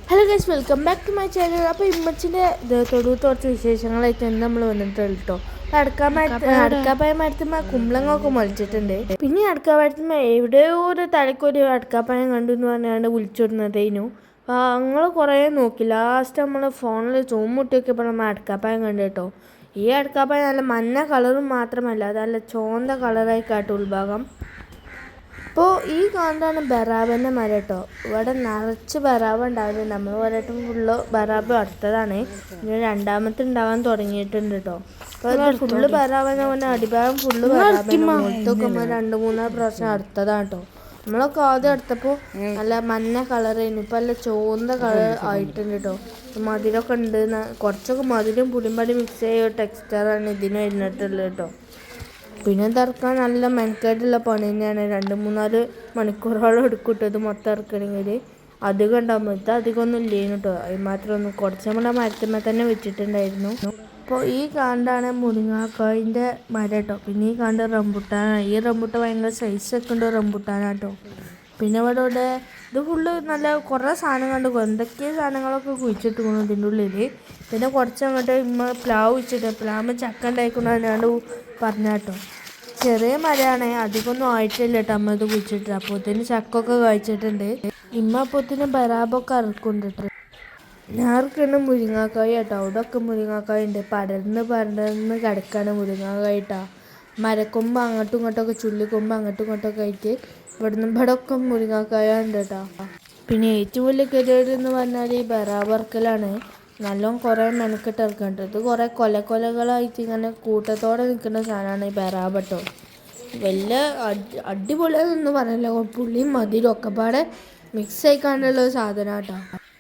Hello guys, welcome back to my channel. അപ്പോൾ ഇമ്മച്ചിൻ്റെ തൊടുത്ത് കുറച്ച് വിശേഷങ്ങളായിട്ട് നമ്മൾ വന്നിട്ടുണ്ട് കേട്ടോ. അടക്കാപ്പായ മരത്തുമ്പോൾ കുമ്പളങ്ങൊക്കെ മുളച്ചിട്ടുണ്ട്. പിന്നെ അടക്കാപ്പായത്തുമ്പോൾ എവിടെയോ ഒരു തലക്കൊരു അടക്കാപ്പായം കണ്ടു എന്ന് പറഞ്ഞാണ്ട് വിളിച്ചിടുന്നതേനു. അപ്പോൾ ഞങ്ങൾ കുറേ നോക്കി. ലാസ്റ്റ് നമ്മൾ ഫോണിൽ ചുമമുട്ടി നോക്കിയപ്പോൾ നമ്മൾ അടക്കാപ്പായം കണ്ടു കേട്ടോ. ഈ അടക്കാപ്പായം നല്ല മഞ്ഞ കളറും മാത്രമല്ല, അത് നല്ല ചുവന്ന കളറായി കാട്ടും ഉൾഭാഗം. അപ്പോൾ ഈ കാണുന്നതാണ് ബറാബിൻ്റെ മരം കേട്ടോ. ഇവിടെ നിറച്ച് ബറാബ് ഉണ്ടാവുന്നുണ്ട്. നമ്മൾ ഒരേട്ടം ഫുള്ള് ബറാബ് അടുത്തതാണ്. ഇനി രണ്ടാമത്തെ ഉണ്ടാവാൻ തുടങ്ങിയിട്ടുണ്ട് കേട്ടോ. അപ്പോൾ ഇത് ഫുള്ള് ബറാബെന്ന് പറഞ്ഞാൽ അടിഭാഗം ഫുള്ള് ബറാബ്. മുഖത്തൊക്കെ 2-3 പ്രാവശ്യം അടുത്തതാണ് കേട്ടോ. നമ്മളൊക്കെ ആദ്യം എടുത്തപ്പോൾ നല്ല മഞ്ഞ കളറായിരുന്നു. ഇപ്പം നല്ല ചുവന്ന കളർ ആയിട്ടുണ്ട് കേട്ടോ. മധുരമൊക്കെ ഉണ്ട്. കുറച്ചൊക്കെ മധുരം പുളിമ്പടി മിക്സ് ചെയ്ത ടെക്സ്ചറാണ് ഇതിന് വരുന്നിട്ടുള്ളത് കേട്ടോ. പിന്നെ ഇറക്കാൻ നല്ല മെനക്കേട്ടുള്ള പണി തന്നെയാണ്. 2-3 മണിക്കൂറോളം എടുക്കും ഇത് മൊത്തം ഇറക്കണമെങ്കിൽ. അധികം ഉണ്ടാകുമ്പോൾ ഇത് അധികമൊന്നും ഇല്ലേനു കേട്ടോ. അതിന് മാത്രമൊന്നും കുറച്ച് നമ്മുടെ മരത്തിന്മേൽ തന്നെ വെച്ചിട്ടുണ്ടായിരുന്നു. അപ്പോൾ ഈ കാണ്ടാണ് മുരിങ്ങാക്കായിൻ്റെ മരം കേട്ടോ. പിന്നെ ഈ കാണ്ട് റംബുട്ടാനാണ്. ഈ റംബുട്ടാൻ ഭയങ്കര സൈസൊക്കെ ഉണ്ട് റംബുട്ടാനാട്ടോ. പിന്നെ ഇവിടെ ഇത് ഫുള്ള് നല്ല കുറേ സാധനം കണ്ട് എന്തൊക്കെ സാധനങ്ങളൊക്കെ കുഴിച്ചിട്ടിരിക്കുന്നു ഇതിൻ്റെ ഉള്ളിൽ. പിന്നെ കുറച്ചങ്ങോട്ട് പ്ലാവ് വെച്ചിട്ട് പ്ലാവ് ചക്ക ഉണ്ടായിക്കൊണ്ടാണ്ട് പറഞ്ഞ കേട്ടോ. ചെറിയ മരമാണ്, അധികമൊന്നും ആയിട്ടില്ല കേട്ടോ. അമ്മ ഇത് കുഴിച്ചിട്ട് അപ്പോഴത്തേന് ചക്കൊക്കെ കഴിച്ചിട്ടുണ്ട്. ഇമ്മ അപ്പോഴത്തേന് ബറാബൊക്കെ ഇറക്കുന്നുണ്ട്. ഞാർക്കുണ്ട് മുരിങ്ങാക്കായ കേട്ടോ. അവിടെയൊക്കെ മുരിങ്ങാക്കായ ഉണ്ട്. പടർന്ന് കിടക്കാണ് മുരിങ്ങാക്കായ കേട്ടോ. മരക്കൊമ്പ് അങ്ങോട്ടും ഇങ്ങോട്ടൊക്കെ ചുള്ളിക്കൊമ്പ് അങ്ങോട്ടും ഇങ്ങോട്ടൊക്കെ ആയിട്ട് ഇവിടെയൊക്കെ മുരിങ്ങാക്കായ ഉണ്ട് കേട്ടോ. പിന്നെ ഏറ്റവും വലിയ ഗതികേട് എന്ന് പറഞ്ഞാൽ ഈ ബറാബ് ഇറക്കലാണ്. നല്ലോണം കുറേ മെനക്കെട്ട് ഇറക്കുന്നുണ്ട്. ഇത് കുറേ കൊലകളായിട്ട് ഇങ്ങനെ കൂട്ടത്തോടെ നിൽക്കുന്ന സാധനമാണ് ഈ ബറാബ് കേട്ടോ. വലിയ അടിപൊളിയാണെന്ന് പറയല്ലോ. പുള്ളിയും മധുരം ഒക്കെ പാടെ മിക്സ് ആയിക്കാണ്ടുള്ള ഒരു സാധനം കേട്ടോ.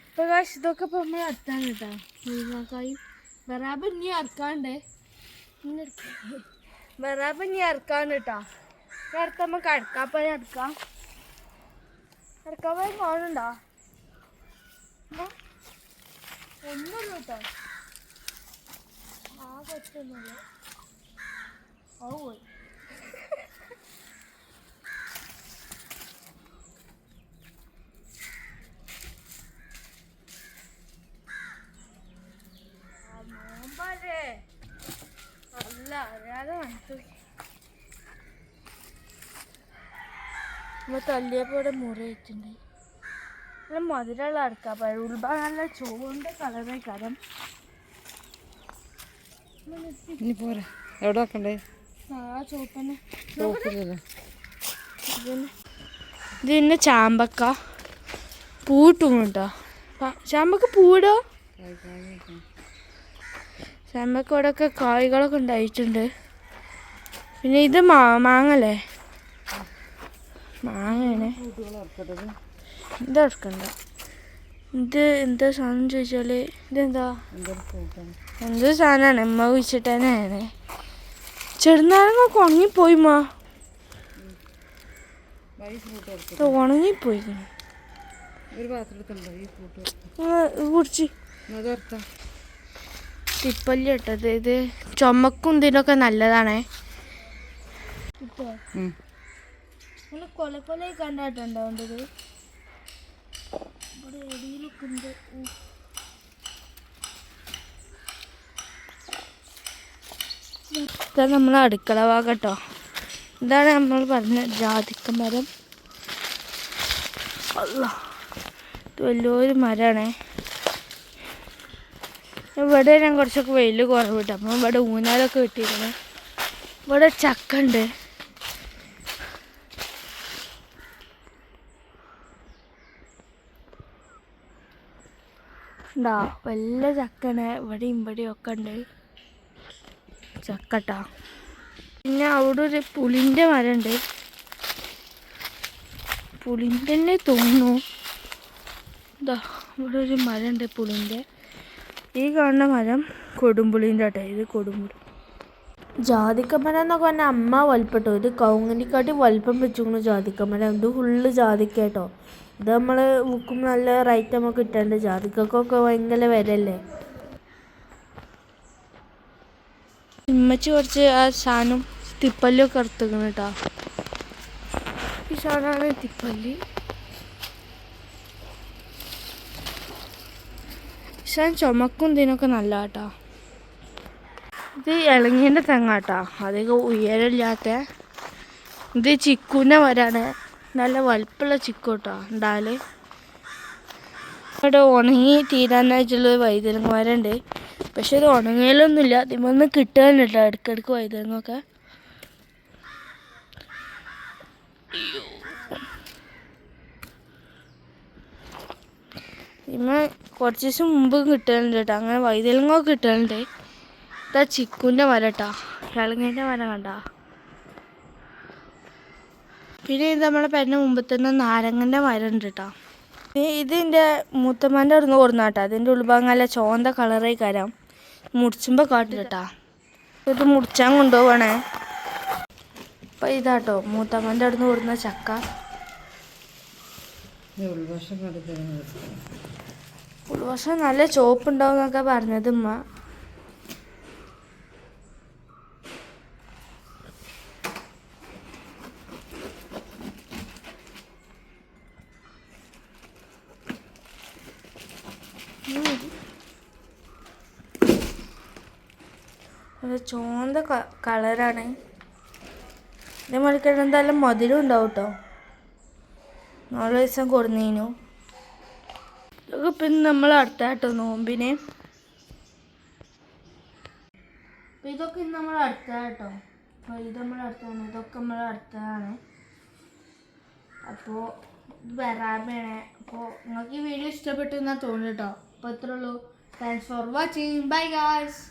ഇപ്പോൾ ഇതൊക്കെ ഇപ്പോൾ നമ്മൾ അടുത്താണ് കേട്ടോ. മുരിങ്ങാക്കായും ബറാബ് ഇനി ഇറക്കാണ്ട് ബറാബ് ഇനി ഇറക്കാണ്ട് കേട്ടോ. അടുത്ത് നമുക്ക് അടക്കാപ്പായ അടക്കാപ്പായ കാണുന്നുണ്ടോ? ഒന്നുമില്ല കേട്ടോ. ആ പറ്റുന്നില്ല. ഓ പോയി. നോമ്പാലേ അല്ല അറിയാതെ വന്നിട്ട് നമ്മൾ തല്ലിയപ്പോൾ ഇവിടെ മുറി വെച്ചിട്ടുണ്ട്. നല്ല മധുരമുള്ള അടക്കാപ്പായ. ഉൾഭാഗം നല്ല ചുവണ്ട കളറായി കരം. ഇനി പോരാ എവിടെ വെക്കണ്ടേ? ആ ചുവപ്പന്നെ. ഇതിന് ചാമ്പക്ക പൂട്ടും കേട്ടോ. ചാമ്പക്ക പൂടോ? ചാമ്പക്ക ഇവിടെയൊക്കെ കായ്കളൊക്കെ ഉണ്ടായിട്ടുണ്ട്. പിന്നെ ഇത് മാങ്ങല്ലേ, മാങ്ങയാണ്. ഇതെടുക്കണ്ട. ഇത് എന്താ സാധനം ചോദിച്ചാൽ ഇതെന്താ എന്തൊരു സാധനമാണ്. അമ്മ കുഴിച്ചിട്ട് തന്നെയാണ്. ചെറുനാരങ്ങൊക്കെ ഉണങ്ങിപ്പോയി. ഉണങ്ങിപ്പോയി. കുടിച്ച് തിപ്പല്ലി ഇട്ടത്. ഇത് ചുമക്കും ഇതിനൊക്കെ നല്ലതാണേ. കൊലക്കൊലയി കണ്ടായിട്ടുണ്ടാവേണ്ടത്. ഇവിടെ എടിയിലൊക്കെ ഉണ്ട്. ഇതാണ് നമ്മളെ അടുക്കള ഭാഗം കേട്ടോ. ഇതാണ് നമ്മൾ പറഞ്ഞ ജാതിക്ക മരം. അല്ല, ഇത് വലിയൊരു മരമാണേ. ഇവിടെ ഞാൻ കുറച്ചൊക്കെ വെയിൽ കുറവ് കിട്ടും. അപ്പം ഇവിടെ ഊഞ്ഞാലൊക്കെ കിട്ടിയിരുന്നു. ഇവിടെ ചക്ക ഉണ്ട്. ഉണ്ടാ വലിയ ചക്കണ്. ഇവിടെയും ഒക്കെ ഉണ്ട് ചക്കട്ടാ. പിന്നെ അവിടെ ഒരു പുളിൻ്റെ മരമുണ്ട്. പുളിൻ്റെ തന്നെ തോന്നുന്നു. ഇതാ ഇവിടെ ഒരു മരമുണ്ട് പുളിൻ്റെ. ഈ കാണുന്ന മരം കൊടുമ്പുളിൻ്റെ കേട്ടോ. ഇത് കൊടുമ്പുളി. ജാതിക്കമരം എന്നൊക്കെ പറഞ്ഞാൽ അമ്മ വലിപ്പട്ടോ. ഇത് കൗങ്ങലിക്കാട്ടി വലിപ്പം വെച്ചിരിക്കുന്നു ജാതിക്കമരം. ഇത് ഫുള്ള് ജാതിക്ക കേട്ടോ. ഇത് നമ്മൾ മുക്കും നല്ല റേറ്റ് നമുക്ക് കിട്ടേണ്ട. ജാതിക്കൊക്കെ ഭയങ്കര വിലയല്ലേ. ഇമ്മച്ചി കുറച്ച് ആ സാധനം തിപ്പല്ലൊക്കെ എടുത്തേക്കണം കേട്ടോ. ഈ സാധനമാണ് തിപ്പല്ലി. കഴിച്ചാൽ ചുമക്കും ഇതിനൊക്കെ നല്ല കേട്ടോ. ഇത് ഇളങ്ങീൻ്റെ തെങ്ങാട്ടോ, അധികം ഉയരമില്ലാത്ത. ഇത് ചിക്കുവിൻ്റെ മരമാണ്, നല്ല വലുപ്പമുള്ള ചിക്കു കേട്ടോ ഉണ്ടാല്. ഇവിടെ ഉണങ്ങി തീരാനായിട്ടുള്ളൊരു വൈദ്യുതി മരമുണ്ട്, പക്ഷെ ഇത് ഉണങ്ങിയാലൊന്നുമില്ല. ഇതിമൊന്ന് കിട്ടാൻ കേട്ടോ ഇടയ്ക്കിടയ്ക്ക് വൈദ്യുതിങ്ങൊക്കെ. ഇമ്മ കുറച്ച് ദിവസം മുമ്പ് കിട്ടലുണ്ട് കേട്ടോ, അങ്ങനെ വൈദ്യുതിങ്ങൊക്കെ കിട്ടലുണ്ട്. ഇതാ ചിക്കുൻ്റെ മരം കേട്ടോ, ഇളങ്ങീൻ്റെ മരം കണ്ട. പിന്നെ ഇത് നമ്മളെ പെരൻ്റെ മുമ്പ് തന്നെ നാരങ്ങൻ്റെ മരം ഉണ്ട് കേട്ടോ. ഇത് എൻ്റെ മൂത്തമ്മേൻ്റെ അവിടെ നിന്ന് കൊടുന്നാട്ടോ, അതിൻ്റെ ഉൾഭാഗം നല്ല ചോന്ത കളറായി കരാം മുറിച്ചുമ്പോൾ കാട്ടില്ല കേട്ടോ. ഇത് മുറിച്ചാൻ കൊണ്ടുപോകണേ. അപ്പം ഇതാട്ടോ മൂത്തമ്മേൻ്റെ അവിടെ നിന്ന് കൊടുന്ന ചക്ക. ഉൾവശം നല്ല ചോപ്പുണ്ടാവും എന്നൊക്കെ പറഞ്ഞത് ഉമ്മ. ചോന്ത കളറാണ്. ഇതേമാതിരി എന്തായാലും മധുരം ഉണ്ടാവും കേട്ടോ. 4 ദിവസം കൊടുന്നീനു. ഇതൊക്കെ പിന്നെ നമ്മൾ അടുത്ത കേട്ടോ നോമ്പിന്. ഇതൊക്കെ ഇന്ന് നമ്മൾ അടുത്ത കേട്ടോ. അപ്പോൾ ഇത് നമ്മൾ അടുത്താണ്, ഇതൊക്കെ നമ്മൾ അടുത്തതാണ്. അപ്പോൾ ഇത് വരാമെയാണ്. അപ്പോൾ നിങ്ങൾക്ക് ഈ വീഡിയോ ഇഷ്ടപ്പെട്ടു എന്നാൽ തോന്നുന്നു കേട്ടോ. അപ്പോൾ ഇത്രേ ഉള്ളൂ. Thanks for watching. Bye guys.